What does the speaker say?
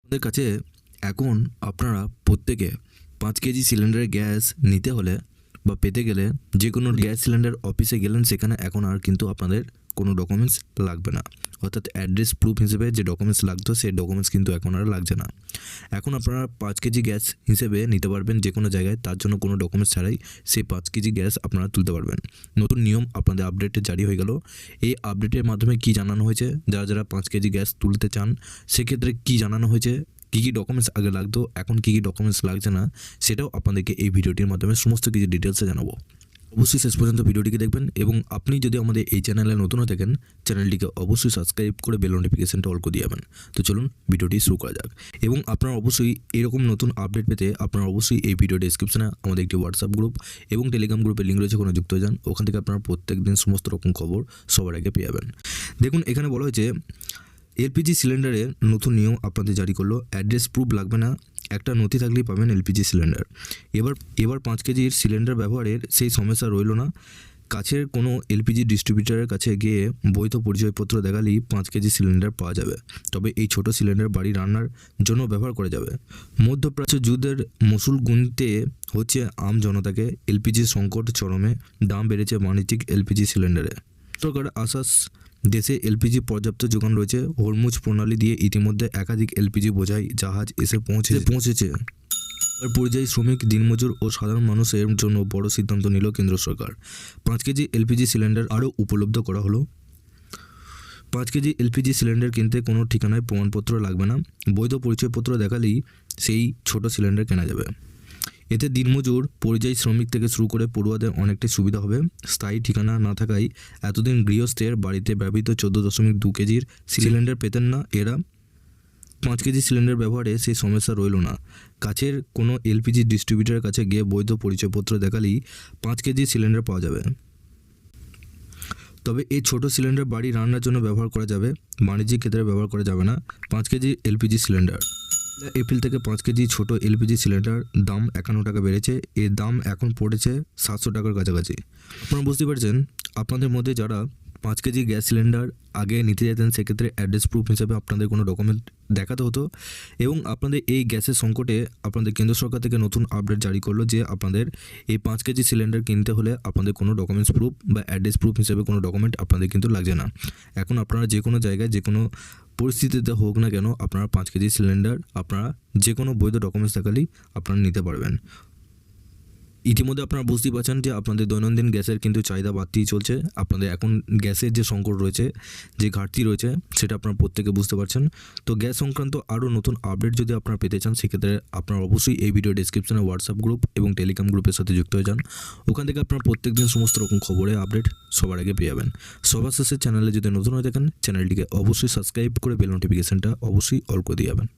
আমাদের কাছে এখন আপনারা প্রত্যেকে 5 কেজি সিলিন্ডারের গ্যাস নিতে হলে বা পেতে গেলে যে কোনো গ্যাস সিলিন্ডার অফিসে গেলেন, সেখানে এখন আর কিন্তু আপনাদের কোনো ডকুমেন্টস লাগবে না। অর্থাৎ অ্যাড্রেস প্রুফ হিসেবে যে ডকুমেন্টস লাগতো সেই ডকুমেন্টস কিন্তু এখন আর লাগছে না। এখন আপনারা 5 কেজি গ্যাস হিসেবে নিতে পারবেন যে কোনো জায়গায়, তার জন্য কোনো ডকুমেন্টস ছাড়াই সেই 5 কেজি গ্যাস আপনারা তুলতে পারবেন। নতুন নিয়ম আপনাদের আপডেটে জারি হয়ে গেল। এই আপডেটের মাধ্যমে কি জানানো হয়েছে, যারা যারা 5 কেজি গ্যাস তুলতে চান সেক্ষেত্রে কি জানানো হয়েছে, কী কী ডকুমেন্টস আগে লাগতো, এখন কী কী ডকুমেন্টস লাগছে না, সেটাও আপনাদেরকে এই ভিডিওটির মাধ্যমে সমস্ত কিছু ডিটেলসে জানাবো। অবশ্যই শেষ পর্যন্ত ভিডিওটিকে দেখবেন এবং আপনি যদি আমাদের এই চ্যানেলে নতুন হয়ে থাকেন, চ্যানেলটিকে অবশ্যই সাবস্ক্রাইব করে বেল নোটিফিকেশনটা অল করে দিয়ে যাবেন। তো চলুন ভিডিওটি শুরু করা যাক। এবং আপনারা অবশ্যই এরকম নতুন আপডেট পেতে আপনারা অবশ্যই এই ভিডিও ডেসক্রিপশনে আমাদের একটি হোয়াটসঅ্যাপ গ্রুপ এবং টেলিগ্রাম গ্রুপের লিঙ্ক রয়েছে, ওখানে যুক্ত হয়ে যান। ওখান থেকে আপনারা প্রত্যেক দিন সমস্ত রকম খবর সবার আগে পেয়ে যাবেন। দেখুন, এখানে বলা হয়েছে এলপিজি সিলিন্ডারে নতুন নিয়ম আপনাদের জারি করলো। অ্যাড্রেস প্রুফ লাগবে না, একটা নথি থাকলেই পাবেন এলপিজি সিলিন্ডার। এবার 5 কেজির সিলিন্ডার ব্যবহারের সেই সমস্যা রইল না। কাছের কোনো এলপিজি ডিস্ট্রিবিউটারের কাছে গিয়ে বৈধ পরিচয়পত্র দেখালেই 5 কেজি সিলিন্ডার পাওয়া যাবে। তবে এই ছোট সিলিন্ডার বাড়ি রান্নার জন্য ব্যবহার করা যাবে। মধ্যপ্রাচ্য যুদ্ধের মসুল গুনতে হচ্ছে আম জনতাকে। এলপিজির সংকট চরমে, দাম বেড়েছে বাণিজ্যিক এলপিজি সিলিন্ডারে। সরকার আশ্বাস, দেশে এলপিজি পর্যাপ্ত যোগান রয়েছে। হরমুজ প্রণালী দিয়ে ইতিমধ্যে একাধিক এলপিজি বোঝাই জাহাজ এসে পৌঁছেছে। পরিযায়ী শ্রমিক, দিনমজুর ও সাধারণ মানুষের জন্য বড় সিদ্ধান্ত নিল কেন্দ্র সরকার। 5 কেজি এলপিজি সিলিন্ডার আরও উপলব্ধ করা হলো। 5 কেজি এলপিজি সিলিন্ডার কিনতে কোনো ঠিকানায় প্রমাণপত্র লাগবে না, বৈধ পরিচয়পত্র দেখালেই সেই ছোট সিলিন্ডার কেনা যাবে। এতে দিনমজুর, পরিযায়ী শ্রমিক থেকে শুরু করে পড়ুয়াদের অনেকটাই সুবিধা হবে। স্থায়ী ঠিকানা না থাকায় এতদিন গৃহস্থের বাড়িতে ব্যবহৃত 14.2 কেজির সিলিন্ডার পেতেন না এরা। 5 কেজি সিলিন্ডার ব্যবহারে সেই সমস্যা রইল না। কাছের কোনো এলপিজি ডিস্ট্রিবিউটারের কাছে গিয়ে বৈধ পরিচয়পত্র দেখালেই 5 কেজি সিলিন্ডার পাওয়া যাবে। তবে এই ছোট সিলিন্ডার বাড়ি রান্নার জন্য ব্যবহার করা যাবে, বাণিজ্যিক ক্ষেত্রে ব্যবহার করা যাবে না। 5 কেজি এলপিজি সিলিন্ডার এপ্রিল থেকে 5 কেজি ছোট এলপিজি সিলিন্ডার দাম 51 টাকা বেড়েছে। এর দাম এখন পড়েছে 700 টাকার কাছাকাছি। আপনারা বুঝতে পারছেন, আপনাদের মধ্যে যারা 5 কেজি গ্যাস সিলিন্ডার আগে নিতে যেতেন, সেক্ষেত্রে অ্যাড্রেস প্রুফ হিসেবে আপনাদের কোনো ডকুমেন্ট দেখাতে হতো। এবং আপনাদের এই গ্যাসের সংকটে আপনাদের কেন্দ্র সরকার থেকে নতুন আপডেট জারি করলো যে আপনাদের এই 5 কেজি সিলিন্ডার কিনতে হলে আপনাদের কোনো ডকুমেন্টস প্রুফ বা অ্যাড্রেস প্রুফ হিসেবে কোনো ডকুমেন্ট আপনাদের কিন্তু লাগছে না। এখন আপনারা যে কোনো জায়গায় যে কোনো পরিস্থিতিতে হোক না কেন, আপনারা 5 কেজি সিলিন্ডার আপনারা যে কোনো বৈধ ডকুমেন্টস দেখালেই আপনারা নিতে পারবেন। ইতিমধ্যে আপনারা বুঝতেই পারছেন যে আপনাদের দৈনন্দিন গ্যাসের কিন্তু চাহিদা বাড়তেই চলছে। আপনাদের এখন গ্যাসের যে সংকট রয়েছে, যে ঘাটতি রয়েছে, সেটা আপনারা প্রত্যেকে বুঝতে পারছেন। তো গ্যাস সংক্রান্ত আরও নতুন আপডেট যদি আপনারা পেতে চান, সেক্ষেত্রে আপনারা অবশ্যই এই ভিডিও ডেসক্রিপশনে হোয়াটসঅ্যাপ গ্রুপ এবং টেলিগ্রাম গ্রুপের সাথে যুক্ত হয়ে যান। ওখান থেকে আপনারা প্রত্যেক দিন সমস্ত রকম খবরের আপডেট সবার আগে পেয়ে যাবেন। সবার শেষে চ্যানেলে যদি নতুন হয়ে থাকেন, চ্যানেলটিকে অবশ্যই সাবস্ক্রাইব করে বেল নোটিফিকেশনটা অবশ্যই অল করে দিয়ে যাবেন।